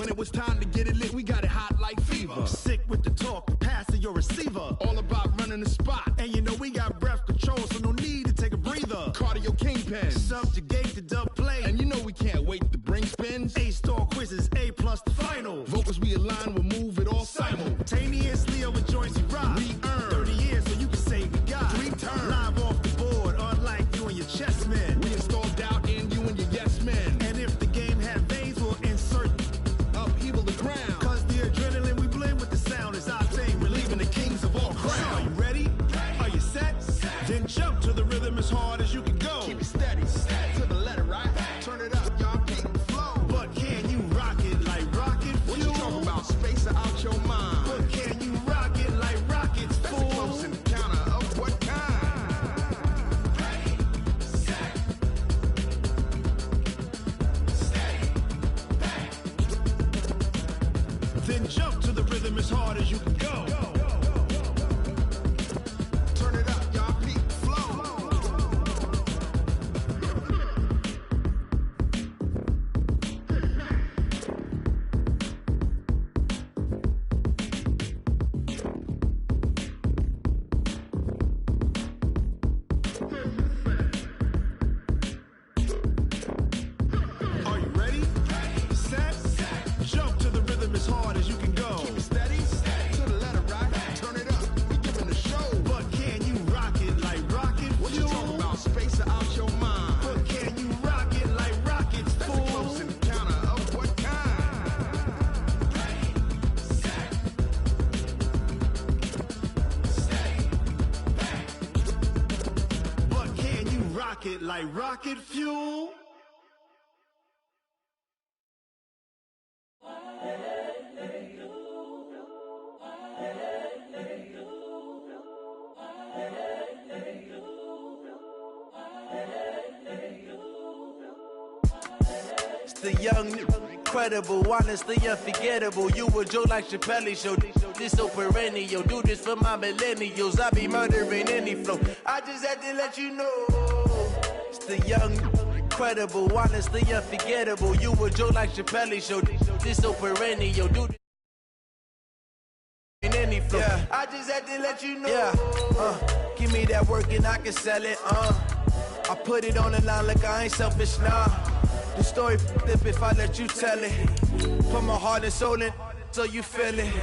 when it was time to get it lit, we got it hot like fever. Sick with the talk, passing your receiver. All about running the spot. And you know we got breath control, so no need to take a breather. Cardio kingpin. Subjugate the dub play. And you know we can't wait to bring spins. A-star quizzes, A+ the final. Vocals we align, we'll move it all simultaneously over joints we rock. We earn 30 years so you can say we got 3 turns. Live off the board, unlike you and your chess men. We install doubt in you and your yes men. And if the game had veins, we'll insert upheaval the ground. Cause the adrenaline we blend with the sound is our thing. We're leaving the kings of all crowns. Are you ready? Are you set? Then jump to the rhythm as hard as you can go. Keep it steady, to the letter, right? Turn it up, y'all, keep the flow. But can you rock it like rocket fuel? What you talking about? Space out your mind. But can you rock it like rockets, fool? That's a close encounter of what kind? Ready, set, steady, bang. Then jump to the rhythm as hard as you can go. Turn it up, y'all, keep the flow. Are you ready? Set, jump to the rhythm as hard as you can go. Keep it steady, to the letter, right? Turn it up, we giving the show. But can you rock it like rocket What you fuel? talking about? Space out your mind. But can you rock it like rockets, That's a close fool? encounter of what kind? Ready, set, steady, bang. But can you rock it like rocket fuel? It's the young, incredible, honestly unforgettable. You a Joe like Chappelle show. This so perennial. Do this for my millennials. I be murdering any flow. I just had to let you know. It's the young, incredible, honestly unforgettable. You a Joe like Chappelle show. This so perennial. Do this in any flow. Yeah. I just had to let you know. Yeah. Give me that work and I can sell it. I put it on the line like I ain't selfish, nah. The story flip if I let you tell it. Put my heart and soul in so you feel it.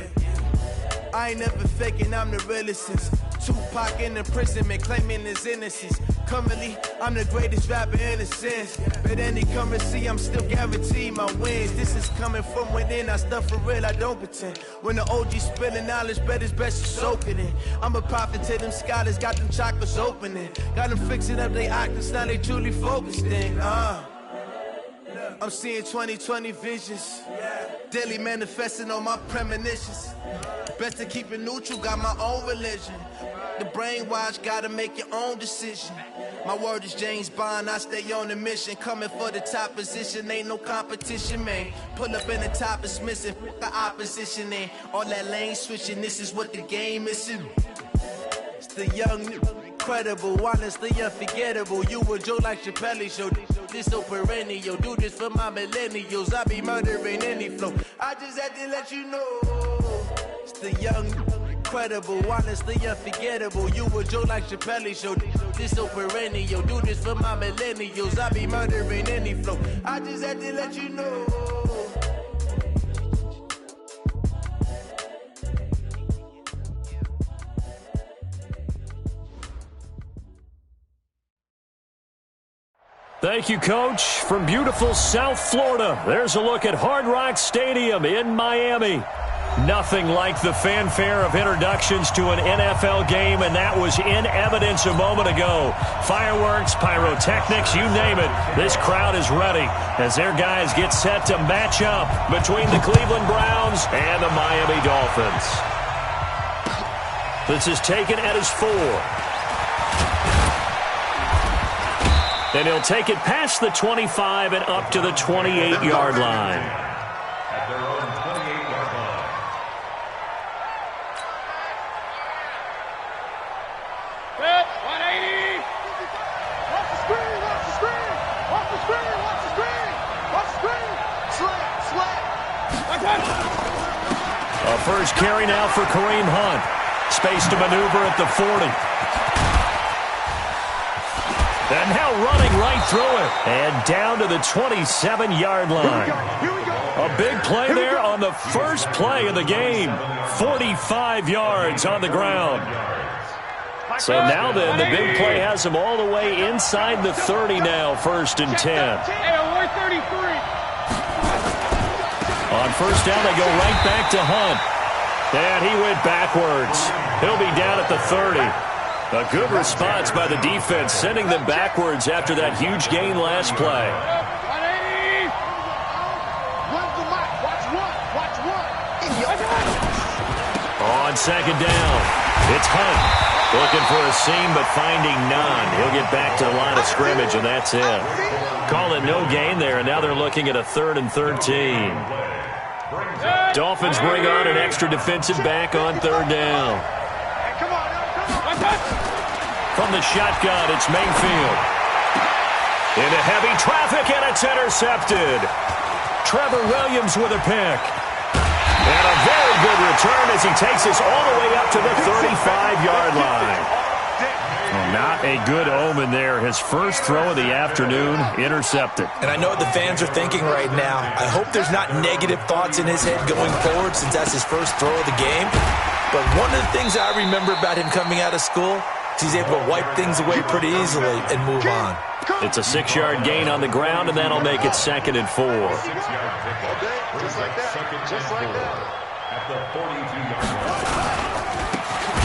I ain't never faking, I'm the realest since Tupac in imprisonment, claiming his innocence. Currently, I'm the greatest rapper in a sense. But any currency, I'm still guaranteed my wins. This is coming from within, I stuff for real, I don't pretend. When the OG spilling knowledge, bet it's best to soak it in. I'm a prophet to them scholars, got them chakras opening. Got them fixing up they octaves, now they truly focused in. I'm seeing 2020 visions. Daily manifesting on my premonitions. Best to keep it neutral, got my own religion. The brainwash, gotta make your own decision. My word is James Bond, I stay on the mission. Coming for the top position, ain't no competition, man. Pull up in the top, it's missing, the opposition ain't. All that lane switching, this is what the game is. It's the young, incredible, honestly unforgettable. You a Joe like Chappelle show. This so perennial. Do this for my millennials. I be murdering any flow. I just had to let you know. It's the young, incredible, honestly unforgettable. You a Joe like Chappelle show. This so perennial. Do this for my millennials. I be murdering any flow. I just had to let you know. Thank you, Coach. From beautiful South Florida, there's a look at Hard Rock Stadium in Miami. Nothing like the fanfare of introductions to an NFL game, and that was in evidence a moment ago. Fireworks, pyrotechnics, you name it. This crowd is ready as their guys get set to match up between the Cleveland Browns and the Miami Dolphins. This is taken at his 4. And he'll take it past the 25 and up to the 28-yard line. At their own 28-yard line. Red, 180. Watch the screen, watch the screen. Watch the screen, watch the screen. Watch the screen. Slant, slant. first carry now for Kareem Hunt. Space to maneuver at the 40. And now running right through it. And down to the 27-yard line. A big play there on the first play of the game. 45 yards on the ground. So now then, the big play has him all the way inside the 30 now, 1st and 10. On first down, they go right back to Hunt. And he went backwards. He'll be down at the 30. A good response by the defense, sending them backwards after that huge gain last play. On second down, it's Hunt. Looking for a seam, but finding none. He'll get back to the line of scrimmage, and that's it. Call it no gain there, and now they're looking at a 3rd and 13. Dolphins bring on an extra defensive back on 3rd down. From the shotgun, it's Mayfield. Into heavy traffic, and it's intercepted. Trevor Williams with a pick. And a very good return as he takes us all the way up to the 35-yard line. Well, not a good omen there. His first throw of the afternoon intercepted. And I know what the fans are thinking right now. I hope there's not negative thoughts in his head going forward since that's his first throw of the game. But one of the things I remember about him coming out of school is he's able to wipe things away pretty easily and move on. It's a 6-yard gain on the ground, and that'll make it 2nd and 4. 6-yard pickup. Just like that. Just like that. At the 42-yard line.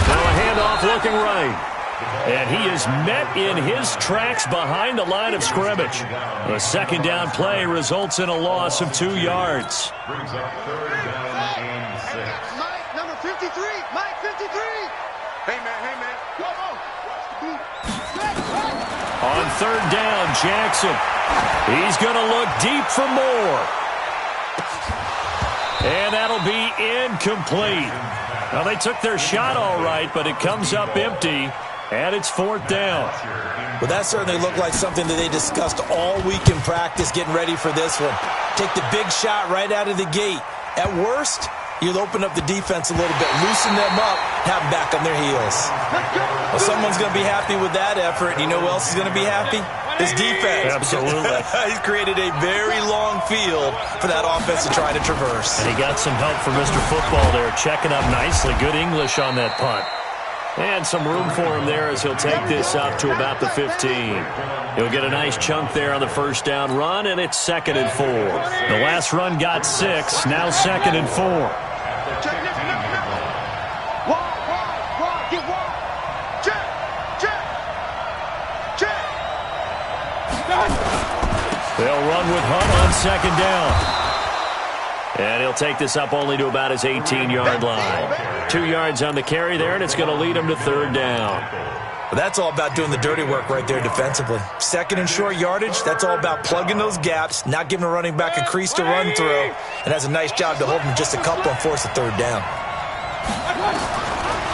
Now a handoff looking right. And he is met in his tracks behind the line of scrimmage. A 2nd down play results in a loss of 2 yards. Brings up 3rd down and 6. Mike, number 53. Mike, 53. Hey, man. Go. Watch the beat. On 3rd down, Jackson. He's going to look deep for more. And that'll be incomplete. Now, they took their shot all right, but it comes up empty. And it's 4th down. Well, that certainly looked like something that they discussed all week in practice getting ready for this one. Take the big shot right out of the gate. At worst, you'll open up the defense a little bit, loosen them up, have them back on their heels. Well, someone's going to be happy with that effort. You know who else is going to be happy? His defense. Absolutely. He's created a very long field for that offense to try to traverse. And he got some help from Mr. Football there, checking up nicely. Good English on that punt. And some room for him there as he'll take this up to about the 15. He'll get a nice chunk there on the first down run, and it's 2nd and 4. The last run got 6, now 2nd and 4. Get wide. Check. They'll run with Hunt on 2nd down. And he'll take this up only to about his 18-yard line. 2 yards on the carry there, and it's going to lead him to 3rd down. But that's all about doing the dirty work right there defensively. 2nd and short yardage, that's all about plugging those gaps, not giving a running back a crease to run through, and has a nice job to hold him just a couple and force a 3rd down.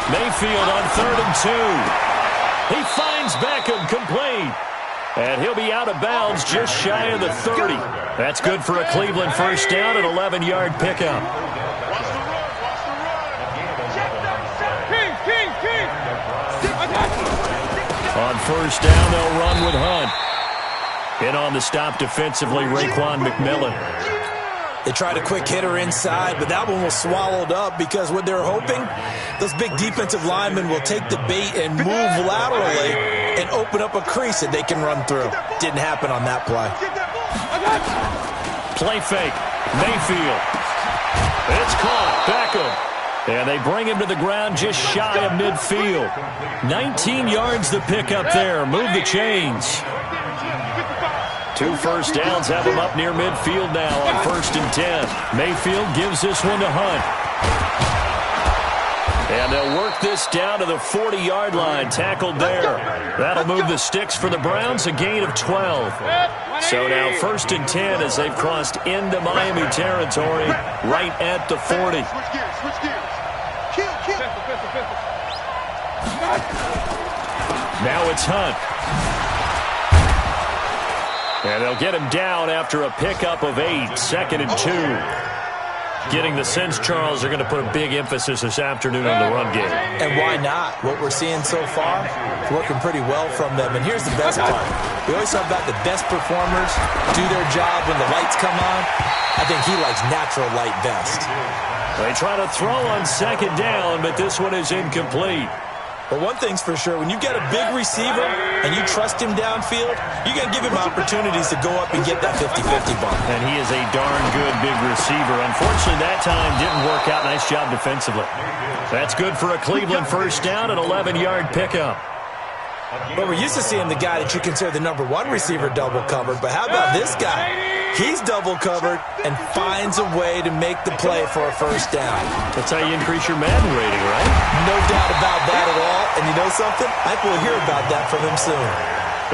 Mayfield on 3rd and 2. He finds Beckham complete. And he'll be out of bounds just shy of the 30. That's good for a Cleveland first down, an 11-yard pickup. On first down, they'll run with Hunt. In on the stop defensively, Raekwon McMillan. They tried a quick hitter inside, but that one was swallowed up because what they're hoping, those big defensive linemen will take the bait and move laterally and open up a crease that they can run through. Didn't happen on that play. Play fake. Mayfield. It's caught. Beckham. And they bring him to the ground just shy of midfield. 19 yards the pickup there. Move the chains. 2 first downs have him up near midfield now on 1st and 10. Mayfield gives this one to Hunt. And they'll work this down to the 40-yard line, tackled there. That'll move the sticks for the Browns, a gain of 12. So now 1st and 10 as they've crossed into Miami territory, right at the 40. Switch gears. Kill. Now it's Hunt. And they'll get him down after a pickup of 8, 2nd and 2. Getting the sense, Charles, they're going to put a big emphasis this afternoon on the run game. And why not? What we're seeing so far, it's working pretty well from them. And here's the best part. We always talk about the best performers do their job when the lights come on. I think he likes natural light best. They try to throw on second down, but this one is incomplete. But one thing's for sure, when you get a big receiver and you trust him downfield, you're going to give him opportunities to go up and get that 50-50 ball. And he is a darn good big receiver. Unfortunately, that time didn't work out. Nice job defensively. That's good for a Cleveland first down, an 11-yard pickup. But we're used to seeing the guy that you consider the number one receiver double covered. But how about this guy? He's double covered and finds a way to make the play for a first down. That's how you increase your Madden rating, right? No doubt about that at all. And you know something? I think we'll hear about that from him soon.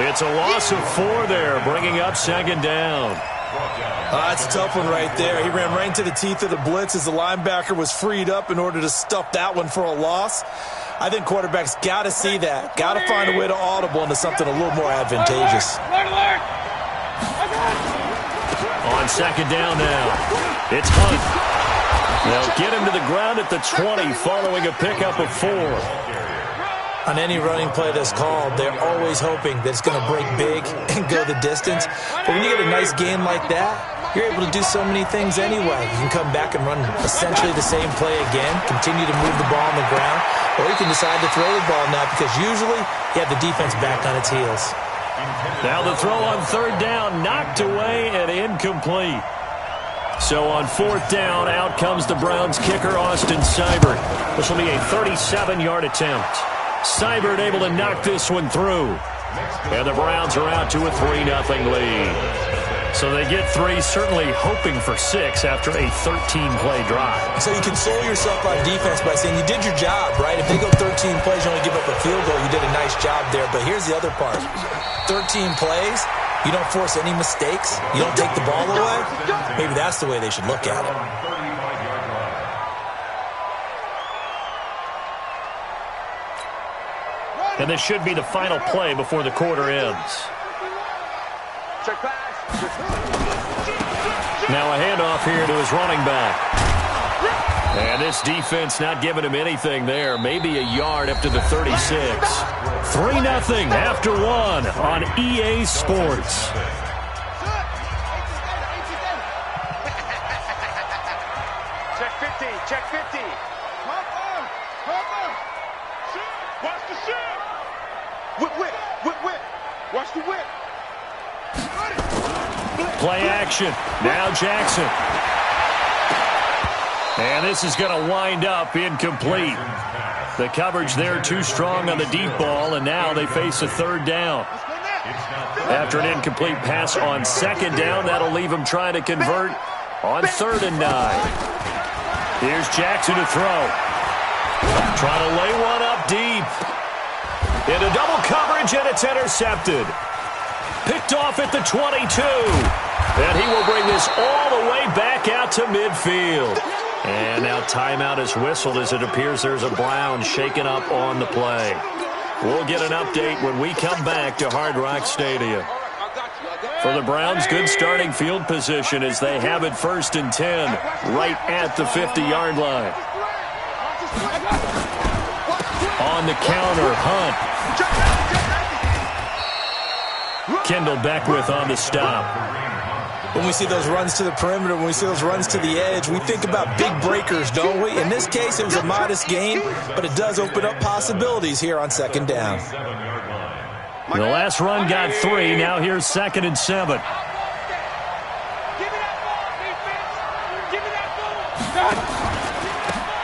It's a loss of 4 there, bringing up second down. That's a tough one right there. He ran right into the teeth of the blitz as the linebacker was freed up in order to stuff that one for a loss. I think quarterbacks got to see that. Got to find a way to audible into something a little more advantageous. On second down now, it's Hunt. They'll get him to the ground at the 20 following a pickup of 4. On any running play that's called, they're always hoping that it's going to break big and go the distance. But when you get a nice game like that, you're able to do so many things anyway. You can come back and run essentially the same play again, continue to move the ball on the ground, or you can decide to throw the ball now because usually you have the defense back on its heels. Now the throw on third down, knocked away and incomplete. So on fourth down, out comes the Browns kicker, Austin Seibert. This will be a 37-yard attempt. Seibert able to knock this one through. And the Browns are out to a 3-0 lead. So they get 3, certainly hoping for 6 after a 13-play drive. So you console yourself on defense by saying you did your job, right? If they go 13 plays, you only give up a field goal, you did a nice job there. But here's the other part. 13 plays, you don't force any mistakes, you don't take the ball away. Maybe that's the way they should look at it. And this should be the final play before the quarter ends. Now a handoff here to his running back. And this defense not giving him anything there. Maybe a yard up to the 36. 3-0 after 1 on EA Sports. Check 50, check 50. Watch the shot. Whip. Watch the whip. Play action. Now Jackson. And this is going to wind up incomplete. The coverage there too strong on the deep ball, and now they face a third down. After an incomplete pass on second down, that'll leave them trying to convert on 3rd and 9. Here's Jackson to throw. Trying to lay one up deep. Into double coverage, and it's intercepted. Picked off at the 22. And he will bring this all the way back out to midfield. And now timeout is whistled as it appears there's a Brown shaken up on the play. We'll get an update when we come back to Hard Rock Stadium. For the Browns, good starting field position as they have it 1st and 10 right at the 50-yard line. On the counter, Hunt. Kendall Beckwith on the stop. When we see those runs to the perimeter, when we see those runs to the edge, we think about big breakers, don't we? In this case, it was a modest gain, but it does open up possibilities here on 2nd down. The last run got 3. Now here's 2nd and 7.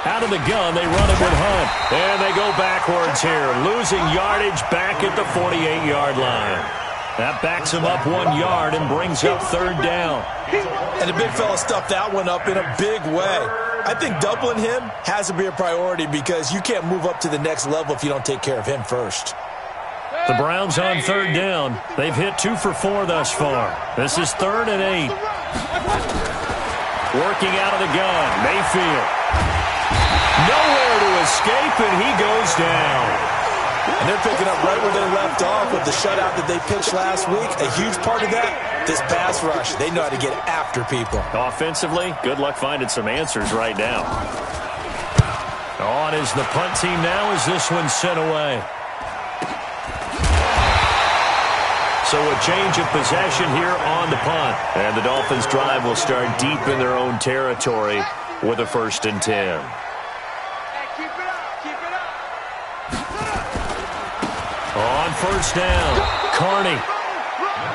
Out of the gun, they run it with Hunt. And they go backwards here, losing yardage back at the 48-yard line. That backs him up 1 yard and brings up 3rd down. And the big fella stuffed that one up in a big way. I think doubling him has to be a priority because you can't move up to the next level if you don't take care of him first. The Browns on 3rd down. They've hit 2 for 4 thus far. This is 3rd and 8. Working out of the gun, Mayfield. Nowhere to escape, and he goes down. And they're picking up right where they left off with the shutout that they pitched last week. A huge part of that, this pass rush. They know how to get after people. Offensively, good luck finding some answers right now. On is the punt team now as this one's sent away. So a change of possession here on the punt. And the Dolphins' drive will start deep in their own territory with a 1st and 10. On 1st down, Carney.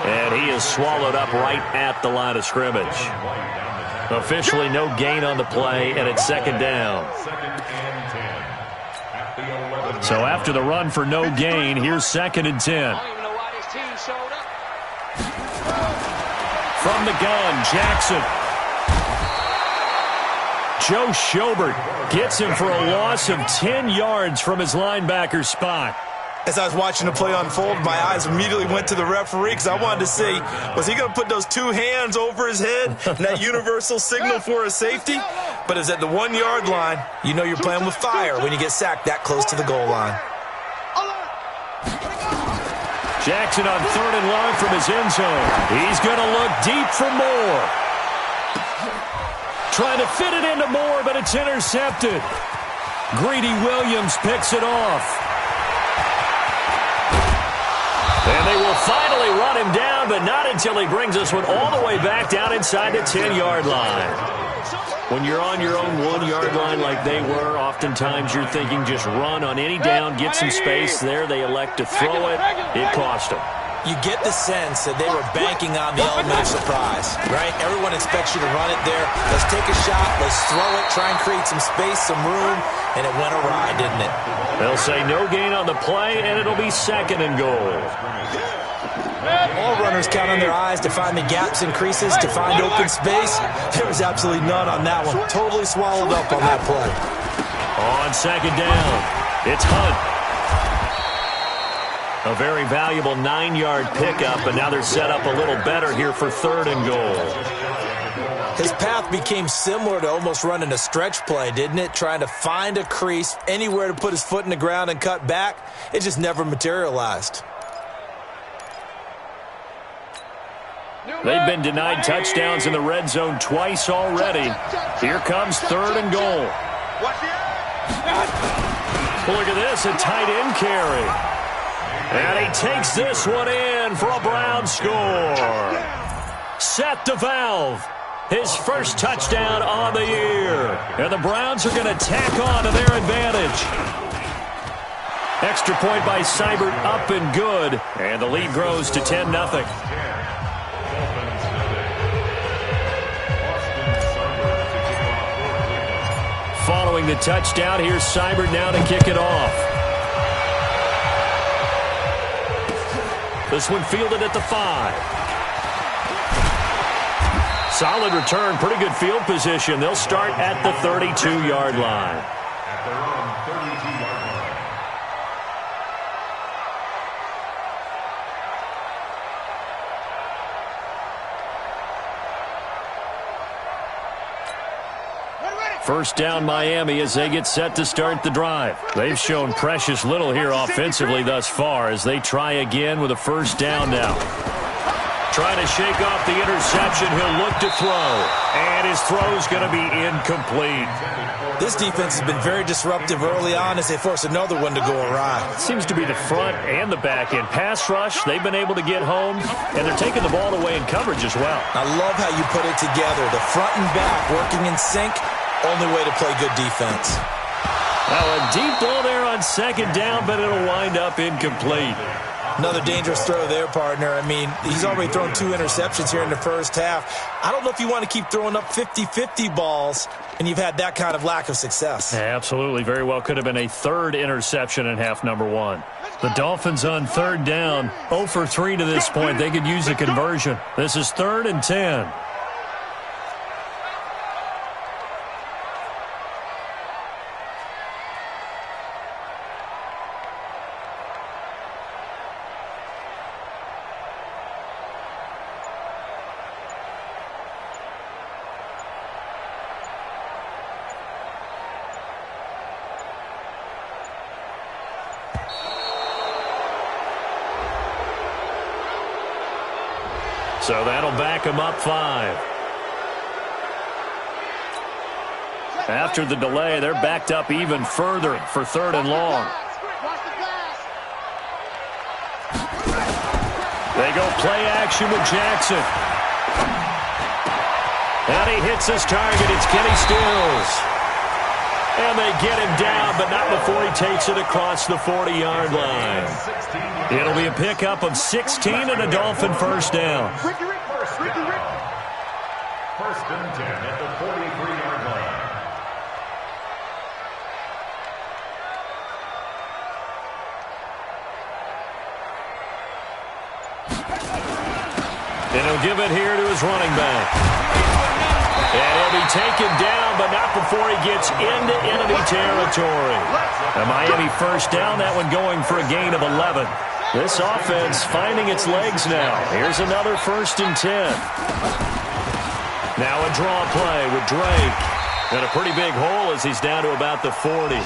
And he is swallowed up right at the line of scrimmage. Officially no gain on the play, and it's 2nd down. So after the run for no gain, here's 2nd and 10. From the gun, Jackson. Joe Schobert gets him for a loss of 10 yards from his linebacker spot. As I was watching the play unfold, my eyes immediately went to the referee because I wanted to see, was he going to put those 2 hands over his head and that universal signal for a safety? But it's at the 1-yard line. You know you're playing with fire when you get sacked that close to the goal line. Jackson on 3rd and long from his end zone. He's going to look deep for Moore. Trying to fit it into Moore, but it's intercepted. Greedy Williams picks it off. And they will finally run him down, but not until he brings this one all the way back down inside the 10-yard line. When you're on your own 1-yard line like they were, oftentimes you're thinking just run on any down, get some space. There they elect to throw it. It cost them. You get the sense that they were banking on the element of surprise, right? Everyone expects you to run it there. Let's take a shot. Let's throw it. Try and create some space, some room. And it went awry, didn't it? They'll say no gain on the play, and it'll be 2nd and goal. All runners count on their eyes to find the gaps and creases, to find open space. There was absolutely none on that one. Totally swallowed up on that play. On 2nd down, it's Hunt. A very valuable 9-yard pickup, and now they're set up a little better here for 3rd and goal. His path became similar to almost running a stretch play, didn't it? Trying to find a crease, anywhere to put his foot in the ground and cut back. It just never materialized. They've been denied touchdowns in the red zone twice already. Here comes 3rd and goal. Look at this, a tight end carry. And he takes this one in for a Brown score. Seth DeValve, his first touchdown on the year. And the Browns are going to tack on to their advantage. Extra point by Seibert, up and good. And the lead grows to 10-0. Following the touchdown, here's Seibert now to kick it off. This one fielded at the 5. Solid return, pretty good field position. They'll start at the 32-yard line. At their own 32-yard line. First down Miami as they get set to start the drive. They've shown precious little here offensively thus far as they try again with a 1st down now. Trying to shake off the interception, he'll look to throw. And his throw's going to be incomplete. This defense has been very disruptive early on as they force another one to go awry. Seems to be the front and the back end. Pass rush, they've been able to get home, and they're taking the ball away in coverage as well. I love how you put it together. The front and back working in sync. Only way to play good defense. Now a deep ball there on 2nd down, but it'll wind up incomplete. Another dangerous throw there, partner. I mean, he's already thrown 2 interceptions here in the first half. I don't know if you want to keep throwing up 50-50 balls, and you've had that kind of lack of success. Absolutely. Very well could have been a 3rd interception in half number 1. The Dolphins on 3rd down, 0 for 3 to this point. They could use a conversion. This is 3rd and 10. So that'll back him up 5. After the delay, they're backed up even further for 3rd and long. They go play action with Jackson. And he hits his target. It's Kenny Stills. And they get him down, but not before he takes it across the 40-yard line. It'll be a pickup of 16 and a Dolphin first down. First and 10 at the 43-yard line. And he'll give it here to his running back. And he'll be taken down, but not before he gets into enemy territory. A Miami first down, that one going for a gain of 11. This offense finding its legs now. Here's another 1st and 10. Now a draw play with Drake. And a pretty big hole as he's down to about the 40.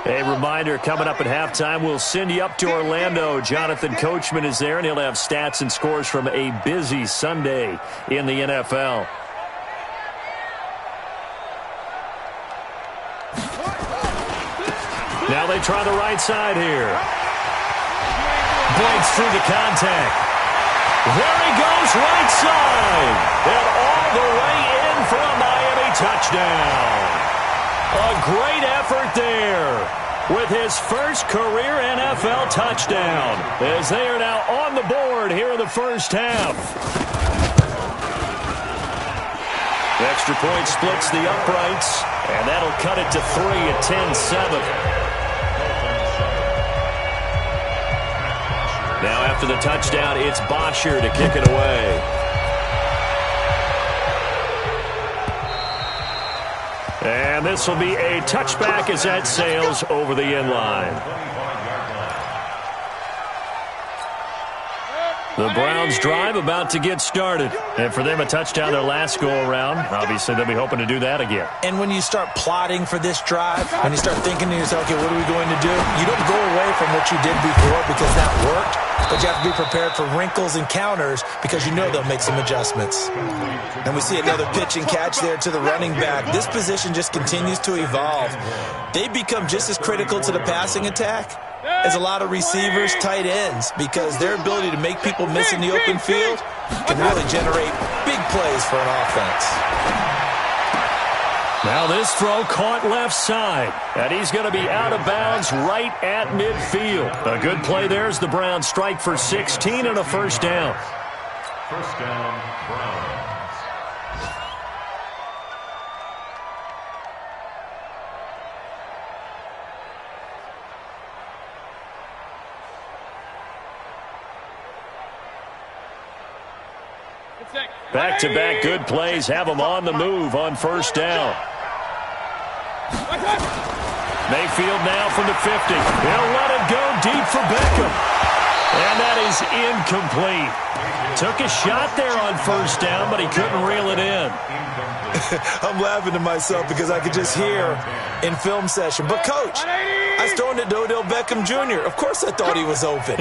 A reminder, coming up at halftime, we'll send you up to Orlando. Jonathan Coachman is there, and he'll have stats and scores from a busy Sunday in the NFL. Now they try the right side here. Breaks through the contact. There he goes, right side. And all the way in for a Miami touchdown. A great effort there with his first career NFL touchdown as they are now on the board here in the first half. The extra point splits the uprights, and that'll cut it to 3 at 10-7. Now after the touchdown, it's Bosher to kick it away. And this will be a touchback as that sails over the end line. The Browns drive about to get started. And for them, a touchdown their last go-around. Obviously, they'll be hoping to do that again. And when you start plotting for this drive, when you start thinking to yourself, okay, what are we going to do? You don't go away from what you did before because that worked. But you have to be prepared for wrinkles and counters because you know they'll make some adjustments. And we see another pitch and catch there to the running back. This position just continues to evolve. They become just as critical to the passing attack as a lot of receivers, tight ends, because their ability to make people miss in the open field can really generate big plays for an offense. Now this throw caught left side, and he's going to be out of bounds right at midfield. A good play there as the Browns strike for 16 and a first down. First down, Browns. Back-to-back good plays have them on the move on first down. Mayfield now from the 50. He'll let it go deep for Beckham. And that is incomplete. Took a shot there on first down, but he couldn't reel it in. I'm laughing to myself because I could just hear in film session. But, Coach, I was throwing it to Odell Beckham Jr. Of course I thought he was open.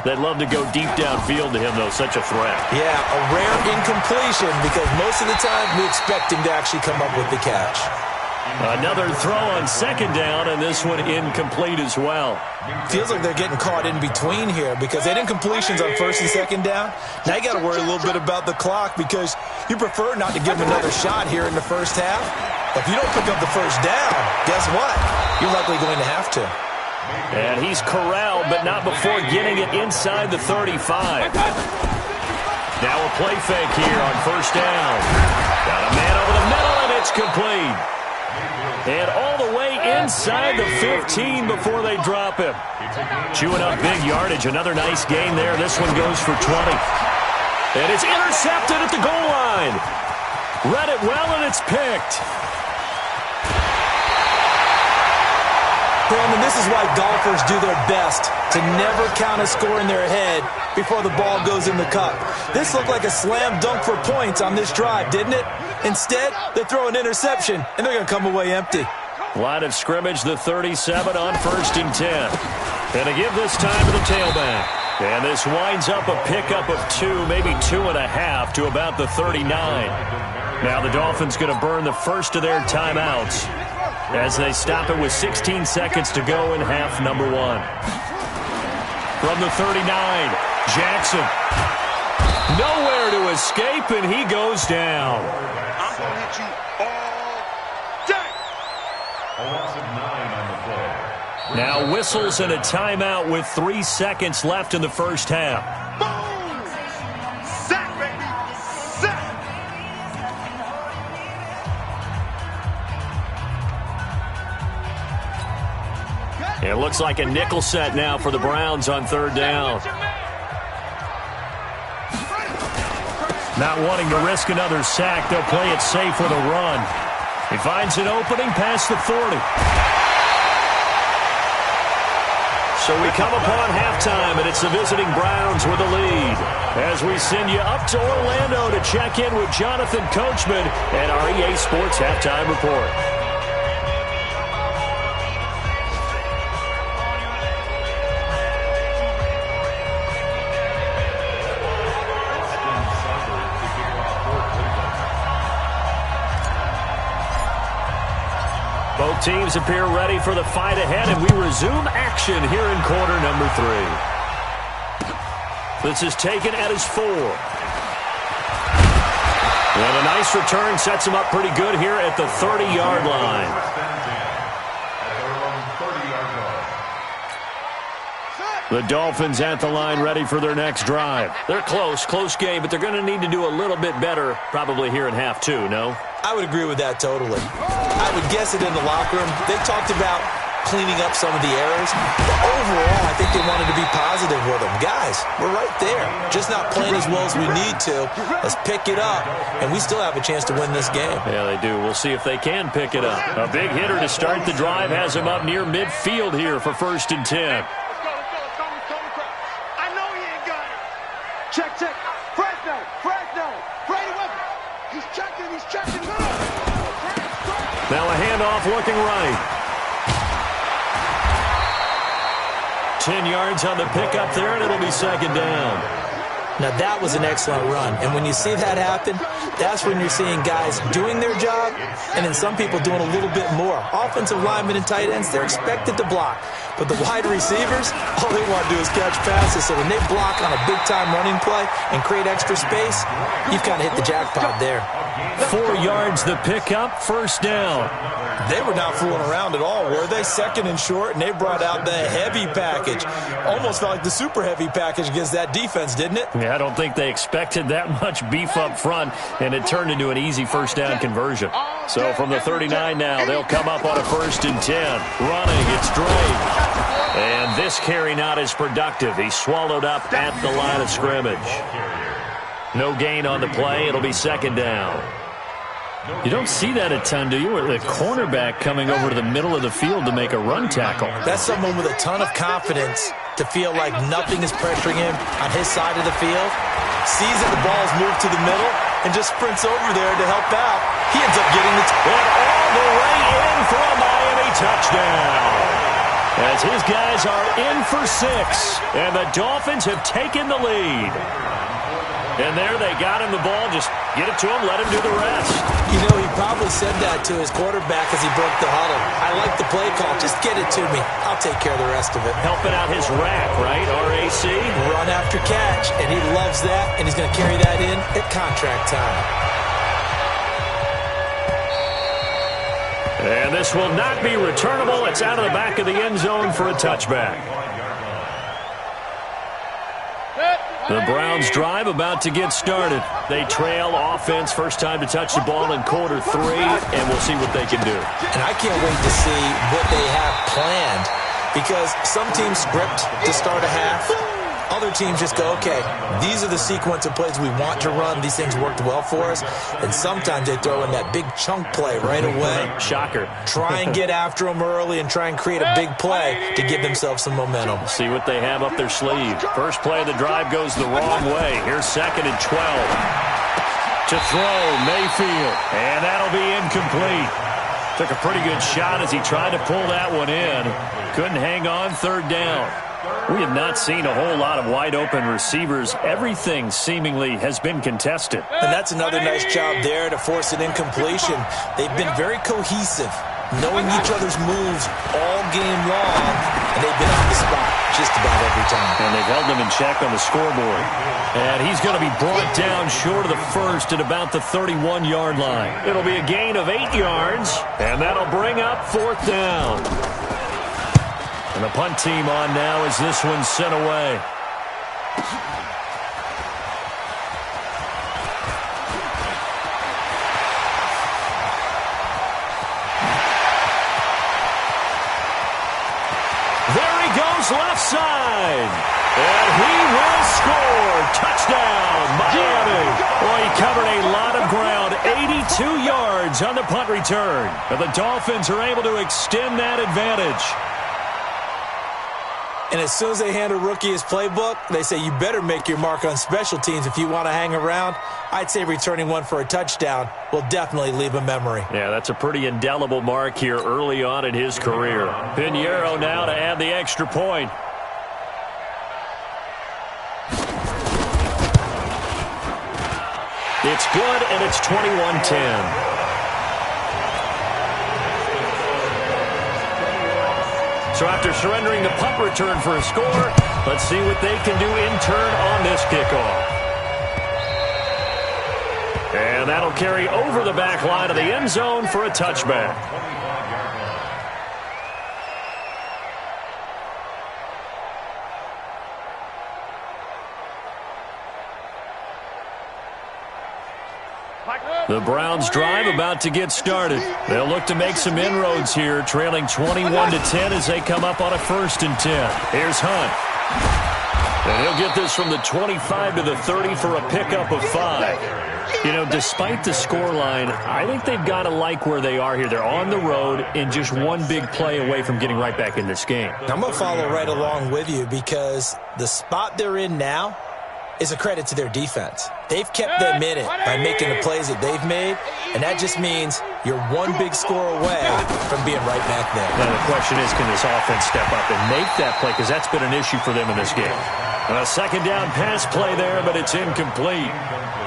They'd love to go deep downfield to him, though. Such a threat. Yeah, a rare incompletion because most of the time we expect him to actually come up with the catch. Another throw on second down, and this one incomplete as well. Feels like they're getting caught in between here because they had incompletions on first and second down. Now you got to worry a little bit about the clock because you prefer not to give them another shot here in the first half. If you don't pick up the first down, guess what? You're likely going to have to. And he's corralled, but not before getting it inside the 35. Now a play fake here on first down. Got a man over the middle, and it's complete. And all the way inside the 15 before they drop him. Chewing up big yardage. Another nice gain there. This one goes for 20. And it's intercepted at the goal line. Read it well, and it's picked. Brandon, this is why golfers do their best to never count a score in their head before the ball goes in the cup. This looked like a slam dunk for points on this drive, didn't it? Instead, they throw an interception, and they're going to come away empty. Line of scrimmage, the 37 on 1st and 10. And to give this time to the tailback. And this winds up a pickup of 2, maybe 2.5 to about the 39. Now the Dolphins going to burn the first of their timeouts as they stop it with 16 seconds to go in half number 1. From the 39, Jackson. Nowhere to escape, and he goes down. I'm going to hit you all day. A loss of 9 on the play. Now whistles and a timeout with 3 seconds left in the first half. Boom! Sack, baby! Sack! It looks like a nickel set now for the Browns on 3rd down. Not wanting to risk another sack, they'll play it safe with a run. He finds an opening past the 40. So we come upon halftime, and it's the visiting Browns with the lead. As we send you up to Orlando to check in with Jonathan Coachman and our EA Sports Halftime Report. Both teams appear ready for the fight ahead, and we resume action here in quarter number 3. This is taken at his 4. And a nice return sets him up pretty good here at the 30-yard line. The Dolphins at the line ready for their next drive. They're close game, but they're going to need to do a little bit better probably here in half 2, no? I would agree with that totally. I would guess it in the locker room. They talked about cleaning up some of the errors. But overall, I think they wanted to be positive with them. Guys, we're right there. Just not playing as well as we need to. Let's pick it up, and we still have a chance to win this game. Yeah, they do. We'll see if they can pick it up. A big hitter to start the drive has him up near midfield here for 1st and 10. I know he ain't got it. Check. Fresno. Brady Weber. He's checking. Now a handoff looking right. 10 yards on the pickup there, and it'll be 2nd down. Now, that was an excellent run. And when you see that happen, that's when you're seeing guys doing their job and then some people doing a little bit more. Offensive linemen and tight ends, they're expected to block. But the wide receivers, all they want to do is catch passes. So when they block on a big-time running play and create extra space, you've kind of hit the jackpot there. 4 yards the pickup, 1st down. They were not fooling around at all, were they? 2nd and short, and they brought out the heavy package. Almost felt like the super heavy package against that defense, didn't it? Yeah, I don't think they expected that much beef up front, and it turned into an easy 1st down conversion. So from the 39 now, they'll come up on a 1st and 10. Running, it's Drake. And this carry not as productive. He's swallowed up at the line of scrimmage. No gain on the play. It'll be 2nd down. You don't see that a ton, do you? The cornerback coming over to the middle of the field to make a run tackle. That's someone with a ton of confidence to feel like nothing is pressuring him on his side of the field. Sees that the ball's moved to the middle and just sprints over there to help out. He ends up getting the and all the way in for a Miami touchdown. As his guys are in for 6, and the Dolphins have taken the lead. And there they got him the ball. Just get it to him, let him do the rest. You know, he probably said that to his quarterback as he broke the huddle. I like the play call. Just get it to me. I'll take care of the rest of it. Helping out his rack, right? RAC. Run after catch. And he loves that, and he's going to carry that in at contract time. And this will not be returnable. It's out of the back of the end zone for a touchback. The Browns drive about to get started. They trail offense, first time to touch the ball in quarter 3, and we'll see what they can do. And I can't wait to see what they have planned, because some teams script to start a half. Other teams just go, okay, these are the sequence of plays we want to run. These things worked well for us. And sometimes they throw in that big chunk play right away. Shocker. Try and get after them early and try and create a big play to give themselves some momentum. See what they have up their sleeve. First play of the drive goes the wrong way. Here's 2nd and 12. To throw, Mayfield. And that'll be incomplete. Took a pretty good shot as he tried to pull that one in. Couldn't hang on third down. We have not seen a whole lot of wide-open receivers. Everything seemingly has been contested. And that's another nice job there to force an incompletion. They've been very cohesive, knowing each other's moves all game long, and they've been on the spot just about every time. And they've held them in check on the scoreboard. And he's going to be brought down short of the first at about the 31-yard line. It'll be a gain of 8 yards, and that'll bring up fourth down. And the punt team on now as this one's sent away. There he goes left side. And he will score. Touchdown, Miami. Boy, he covered a lot of ground. 82 yards on the punt return. And the Dolphins are able to extend that advantage. And as soon as they hand a rookie his playbook, they say you better make your mark on special teams if you want to hang around. I'd say returning one for a touchdown will definitely leave a memory. Yeah, that's a pretty indelible mark here early on in his career. Pinheiro now to add the extra point. It's good, and it's 21-10. So after surrendering the punt return for a score, let's see what they can do in turn on this kickoff. And that'll carry over the back line of the end zone for a touchback. The Browns drive about to get started. They'll look to make some inroads here, trailing 21-10 as they come up on a 1st and 10. Here's Hunt. And he'll get this from the 25 to the 30 for a pickup of 5. You know, despite the scoreline, I think they've got to like where they are here. They're on the road and just one big play away from getting right back in this game. I'm going to follow right along with you because the spot they're in now is a credit to their defense. They've kept them in it by making the plays that they've made, and that just means you're one big score away from being right back there. Now the question is, can this offense step up and make that play? Because that's been an issue for them in this game. And a second down pass play there, but it's incomplete.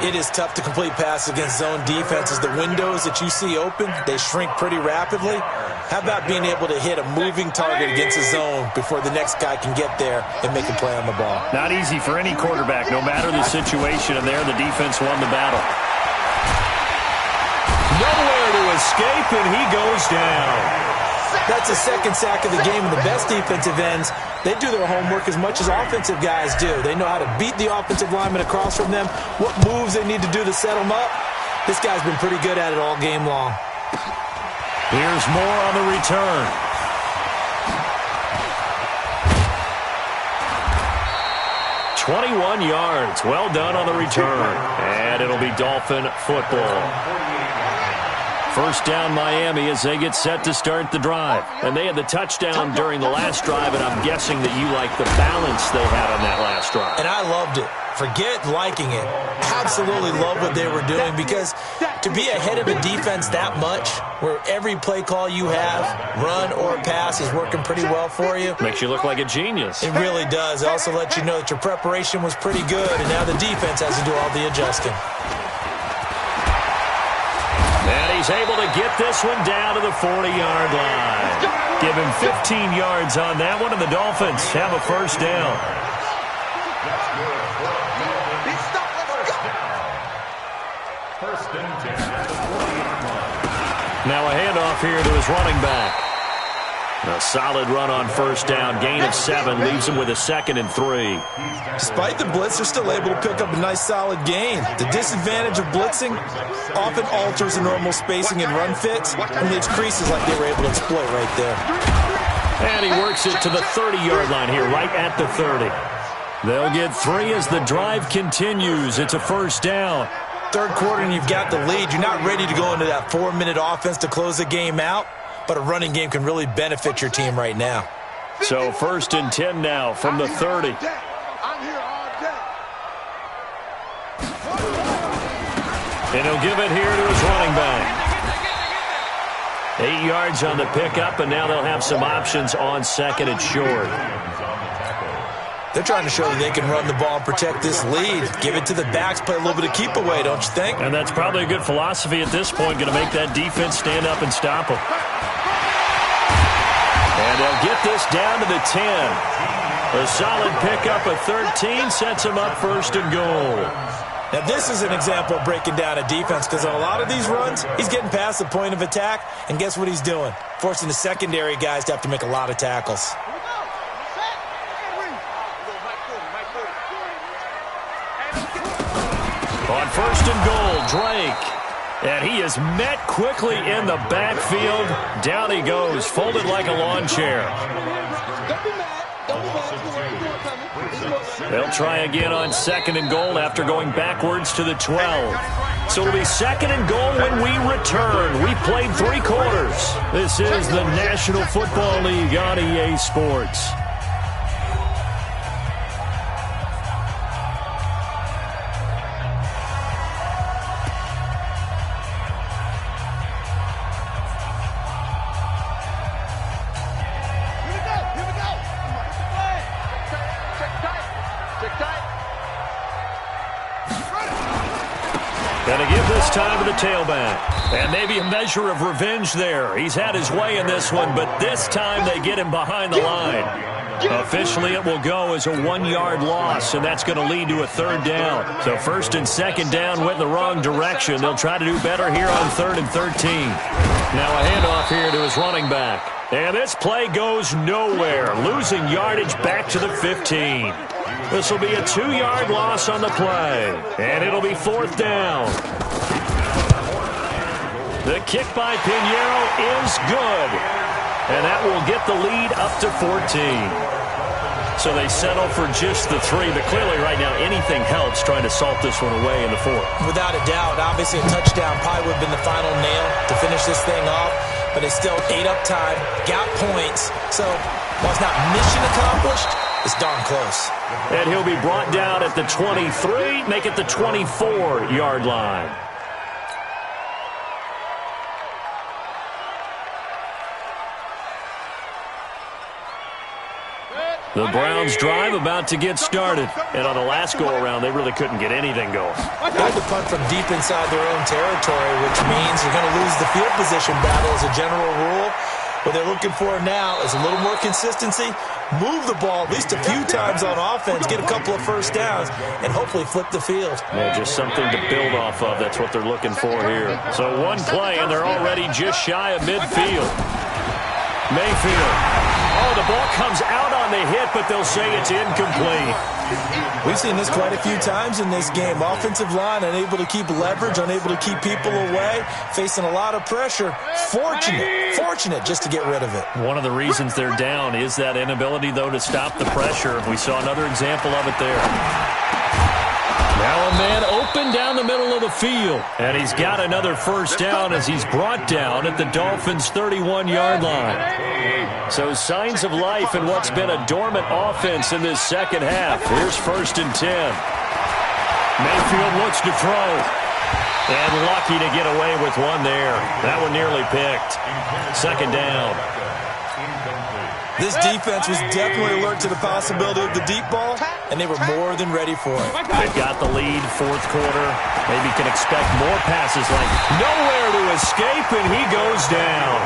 It is tough to complete passes against zone defenses. The windows that you see open, they shrink pretty rapidly. How about being able to hit a moving target against a zone before the next guy can get there and make a play on the ball? Not easy for any quarterback, no matter the situation, and there the defense won the battle. Nowhere to escape, and he goes down. That's the second sack of the game, and the best defensive ends, they do their homework as much as offensive guys do. They know how to beat the offensive lineman across from them, what moves they need to do to set them up. This guy's been pretty good at it all game long. Here's Moore on the return. "21 yards. Well done on the return. And it'll be Dolphin football. First down Miami as they get set to start the drive. And they had the touchdown during the last drive, and I'm guessing that you like the balance they had on that last drive. And I loved it. Forget liking it. Absolutely love what they were doing, because to be ahead of a defense that much, where every play call you have, run or pass, is working pretty well for you. Makes you look like a genius. It really does. It also lets you know that your preparation was pretty good, and now the defense has to do all the adjusting. And he's able to get this one down to the 40-yard line. Give him 15 yards on that one, and the Dolphins have a first down. Now a handoff here to his running back. A solid run on first down. Gain of 7 leaves him with a 2nd and 3. Despite the blitz, they're still able to pick up a nice solid gain. The disadvantage of blitzing often alters the normal spacing and run fits and leaves creases like they were able to exploit right there. And he works it to the 30-yard line here, right at the 30. They'll get 3 as the drive continues. It's a first down. Third quarter and you've got the lead. You're not ready to go into that 4-minute offense to close the game out, but a running game can really benefit your team right now. So 1st and 10 now from the 30. I'm here all day. And he'll give it here to his running back. 8 yards on the pickup, and now they'll have some options on second and short. They're trying to show that they can run the ball and protect this lead. Give it to the backs, play a little bit of keep away, don't you think? And that's probably a good philosophy at this point, going to make that defense stand up and stop them. And they'll get this down to the 10. A solid pickup of 13 sets them up first and goal. Now, this is an example of breaking down a defense, because on a lot of these runs, he's getting past the point of attack, and guess what he's doing? Forcing the secondary guys to have to make a lot of tackles. On first and goal, Drake. And he is met quickly in the backfield. Down he goes, folded like a lawn chair. They'll try again on second and goal after going backwards to the 12. So it'll be second and goal when we return. We've played 3 quarters. This is the National Football League on EA Sports. Going to give this time to the tailback. And maybe a measure of revenge there. He's had his way in this one, but this time they get him behind the line. Officially, it will go as a 1-yard loss, and that's going to lead to a third down. So first and second down went in the wrong direction. They'll try to do better here on 3rd and 13. Now a handoff here to his running back. And this play goes nowhere, losing yardage back to the 15. This will be a 2-yard loss on the play, and it'll be 4th down. The kick by Pinheiro is good, and that will get the lead up to 14. So they settle for just the 3, but clearly right now anything helps trying to salt this one away in the 4th. Without a doubt, obviously a touchdown probably would have been the final nail to finish this thing off, but it's still ate up time, got points, so while it's not mission accomplished, it's darn close. And he'll be brought down at the 23, make it the 24-yard line. The Browns drive about to get started. And on the last go-around, they really couldn't get anything going. They had to punt from deep inside their own territory, which means you're going to lose the field position battle as a general rule. What they're looking for now is a little more consistency, move the ball at least a few times on offense, get a couple of first downs, and hopefully flip the field. Yeah, just something to build off of. That's what they're looking for here. So one play, and they're already just shy of midfield. Mayfield. Oh, the ball comes out on the hit, but they'll say it's incomplete. We've seen this quite a few times in this game. Offensive line unable to keep leverage, unable to keep people away, facing a lot of pressure. Fortunate just to get rid of it. One of the reasons they're down is that inability, though, to stop the pressure. We saw another example of it there. Now a man open down the middle of the field. And he's got another first down as he's brought down at the Dolphins' 31-yard line. So signs of life in what's been a dormant offense in this second half. Here's 1st and 10. Mayfield looks to throw. And lucky to get away with one there. That one nearly picked. 2nd down. This defense was definitely alert to the possibility of the deep ball, and they were more than ready for it. They've got the lead, 4th quarter. Maybe can expect more passes like nowhere to escape, and he goes down.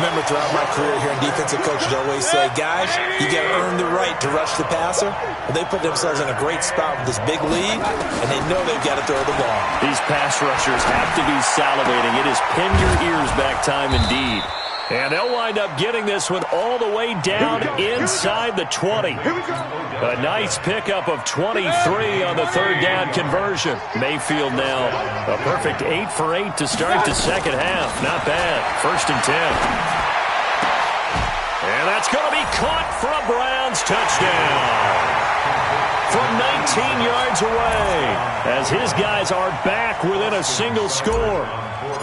Remember, throughout my career here in defensive coaches always say, guys, you got to earn the right to rush the passer. Well, they put themselves in a great spot with this big lead, and they know they've got to throw the ball. These pass rushers have to be salivating. It is pin your ears back time indeed. And they'll wind up getting this one all the way down inside the 20. A nice pickup of 23 on the 3rd down conversion. Mayfield now a perfect 8 for 8 to start the second half. Not bad. 1st and 10. And that's going to be caught for a Browns touchdown. from 19 yards away as his guys are back within a single score.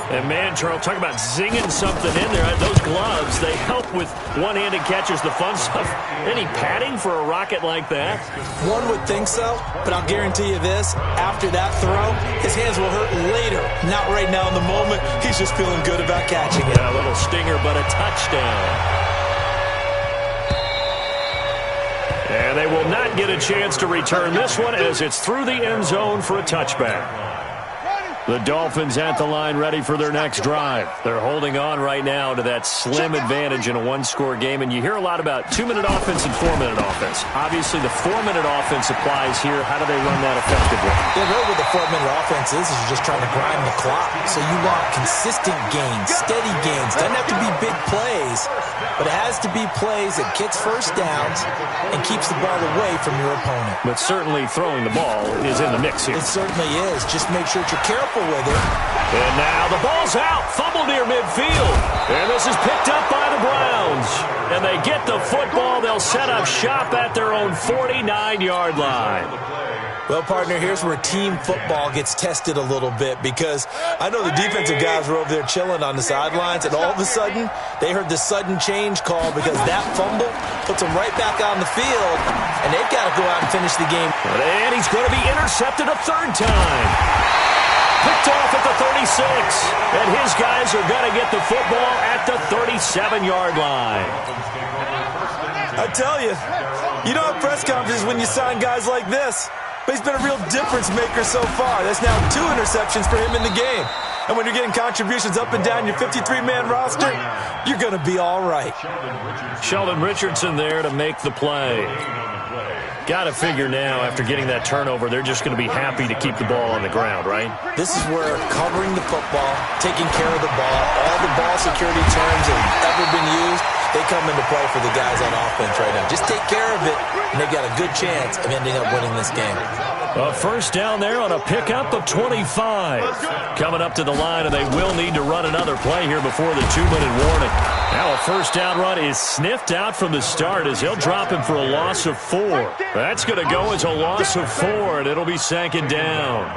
And, man, Charles, talk about zinging something in there. Those gloves, they help with one-handed catches, the fun stuff. Any padding for a rocket like that? One would think so, but I'll guarantee you this. After that throw, his hands will hurt later. Not right now in the moment. He's just feeling good about catching it. Yeah, a little stinger, but a touchdown. And they will not get a chance to return this one as it's through the end zone for a touchback. The Dolphins at the line ready for their next drive. They're holding on right now to that slim advantage in a one-score game. And you hear a lot about 2-minute offense and 4-minute offense. Obviously, the 4-minute offense applies here. How do they run that effectively? Yeah, really what the 4-minute offense is you're just trying to grind the clock. So you want consistent gains, steady gains. Doesn't have to be big plays, but it has to be plays that gets first downs and keeps the ball away from your opponent. But certainly throwing the ball is in the mix here. It certainly is. Just make sure that you're careful with it. And now the ball's out. Fumble near midfield. And this is picked up by the Browns. And they get the football. They'll set up shop at their own 49-yard line. Well, partner, here's where team football gets tested a little bit because I know the defensive guys were over there chilling on the sidelines, and all of a sudden, they heard the sudden change call because that fumble puts them right back on the field, and they've got to go out and finish the game. And he's going to be intercepted a third time. Picked off at the 36, and his guys are going to get the football at the 37-yard line. I tell you, you don't have press conferences when you sign guys like this. But he's been a real difference maker so far. That's now 2 interceptions for him in the game. And when you're getting contributions up and down your 53-man roster, you're going to be all right. Sheldon Richardson there to make the play. Got to figure now, after getting that turnover, they're just going to be happy to keep the ball on the ground, right? This is where covering the football, taking care of the ball, all the ball security terms that have ever been used, they come into play for the guys on offense right now. Just take care of it, and they've got a good chance of ending up winning this game. A first down there on a pickup of 25. Coming up to the line, and they will need to run another play here before the 2-minute warning. Now a first down run is sniffed out from the start as they'll drop him for a loss of 4. That's going to go as a loss of 4, and it'll be second down.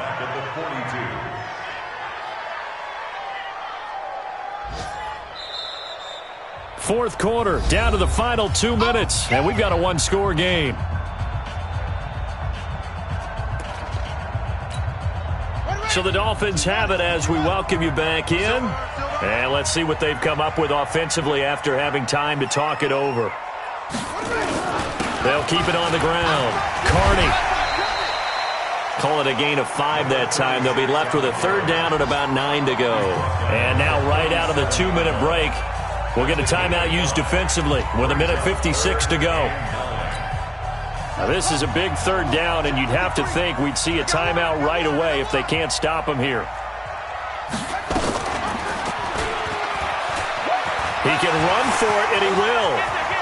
Fourth quarter, down to the final 2 minutes, and we've got a one-score game. So the Dolphins have it as we welcome you back in. And let's see what they've come up with offensively after having time to talk it over. They'll keep it on the ground. Carney. Call it a gain of 5 that time. They'll be left with a third down and about 9 to go. And now right out of the 2-minute break, we'll get a timeout used defensively with 1:56 to go. Now this is a big third down, and you'd have to think we'd see a timeout right away if they can't stop him here. He can run for it, and he will.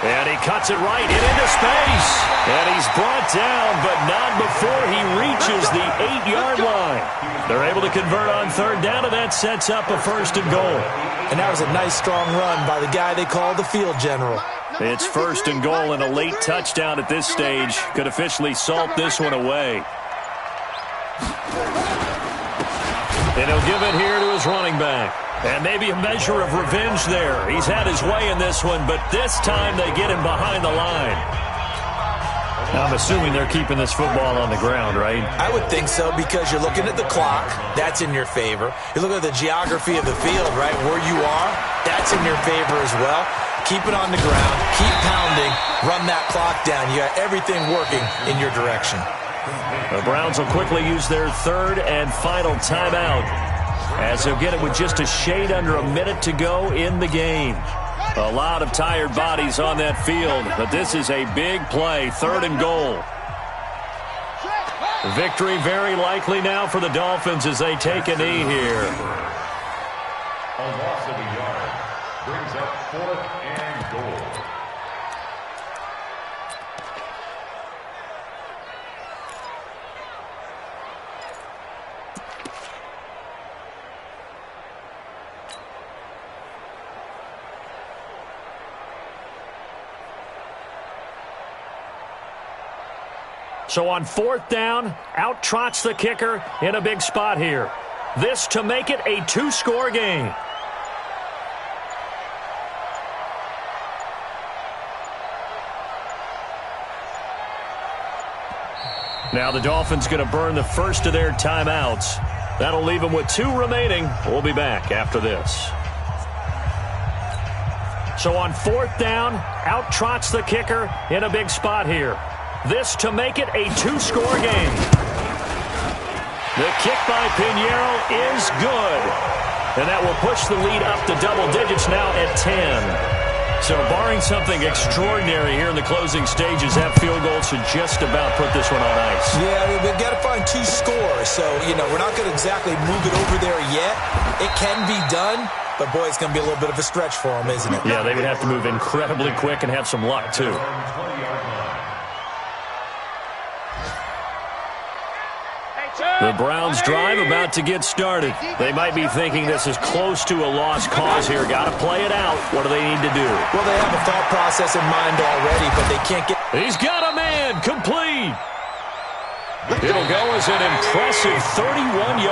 And he cuts it right into space. And he's brought down, but not before he reaches the 8-yard line. They're able to convert on third down, and that sets up a first and goal. And that was a nice, strong run by the guy they call the field general. It's first and goal, and a late touchdown at this stage could officially salt this one away. And he'll give it here to his running back. And maybe a measure of revenge there. He's had his way in this one, but this time they get him behind the line. I'm assuming they're keeping this football on the ground, right? I would think so, because you're looking at the clock. That's in your favor. You look at the geography of the field, right, where you are. That's in your favor as well. Keep it on the ground. Keep pounding. Run that clock down. You got everything working in your direction. The Browns will quickly use their third and final timeout, as they'll get it with just a shade under a minute to go in the game. A lot of tired bodies on that field, but this is a big play, third and goal. Victory very likely now for the Dolphins as they take a knee here. A loss of a yard brings up 4th and goal. So on 4th down, out trots the kicker in a big spot here. This to make it a 2-score game. Now the Dolphins going to burn the first of their timeouts. That'll leave them with 2 remaining. We'll be back after this. So on 4th down, out trots the kicker in a big spot here. This to make it a 2-score game. The kick by Pinheiro is good. And that will push the lead up to double digits now at 10. So barring something extraordinary here in the closing stages, that field goal should just about put this one on ice. Yeah, we've got to find 2 scores. So, we're not going to exactly move it over there yet. It can be done, but, boy, it's going to be a little bit of a stretch for them, isn't it? Yeah, they would have to move incredibly quick and have some luck, too. The Browns drive about to get started. They might be thinking this is close to a lost cause here. Got to play it out. What do they need to do? Well, they have a thought process in mind already, but they can't get... He's got a man. Complete. It'll go as an impressive 31